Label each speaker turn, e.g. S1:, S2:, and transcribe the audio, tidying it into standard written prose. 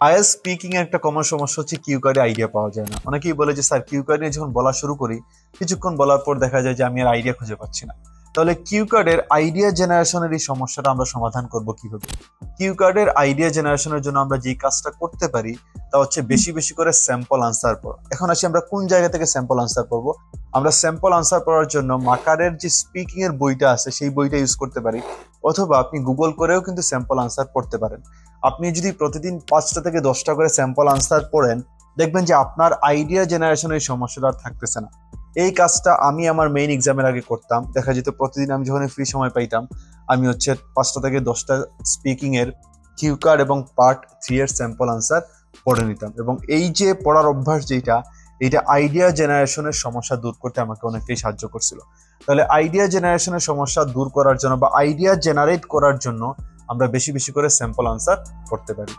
S1: IELTS speaking এর একটা common সমস্যা হচ্ছে কিউ কার্ডে আইডিয়া পাওয়া যায় না। অনেকেই বলে যে স্যার কিউ কার্ড নিয়ে যখন বলা শুরু করি কিছুক্ষণ বলার পর দেখা যায় যে আমি আর আইডিয়া খুঁজে পাচ্ছি না। তাহলে কিউ কার্ডের আইডিয়া জেনারেশনের এই সমস্যাটা আমরা সমাধান করব কিভাবে? কিউ কার্ডের আইডিয়া জেনারেশনের জন্য আমরা যে কাজটা করতে পারি তা হচ্ছে বেশি বেশি করে স্যাম্পল আনসার পড়া। এখন আসি আমরা কোন জায়গা থেকে স্যাম্পল আনসার পড়বো। আমরা স্যাম্পল আনসার পড়ার জন্য মাকারের যে স্পিকিং এর বইটা আছে সেই বইটা ইউজ করতে পারি, অথবা আপনি গুগল করেও কিন্তু স্যাম্পল আনসার পড়তে পারেন। আপনি যদি প্রতিদিন 5টা থেকে 10টা করে স্যাম্পল আনসার পড়েন, দেখবেন যে আপনার আইডিয়া জেনারেশনের সমস্যাটা আর থাকতেছে না। এই কাজটা আমি আমার মেইন এক্সামের আগে করতাম। দেখা যেত প্রতিদিন আমি যখন ফ্রি সময় পাইতাম আমি 5টা থেকে 10টা স্পিকিং এর কিউ কার্ড এবং পার্ট 3 এর স্যাম্পল আনসার পড়ে নিতাম, এবং এই যে পড়ার অভ্যাস এইটা আইডিয়া জেনারেশনের সমস্যা দূর করতে আমাকে অনেকটাই সাহায্য করছিল। তাহলে আইডিয়া জেনারেশনের সমস্যা দূর করার জন্য বা আইডিয়া জেনারেট করার জন্য আমরা বেশি বেশি করে স্যাম্পল আনসার করতে পারি।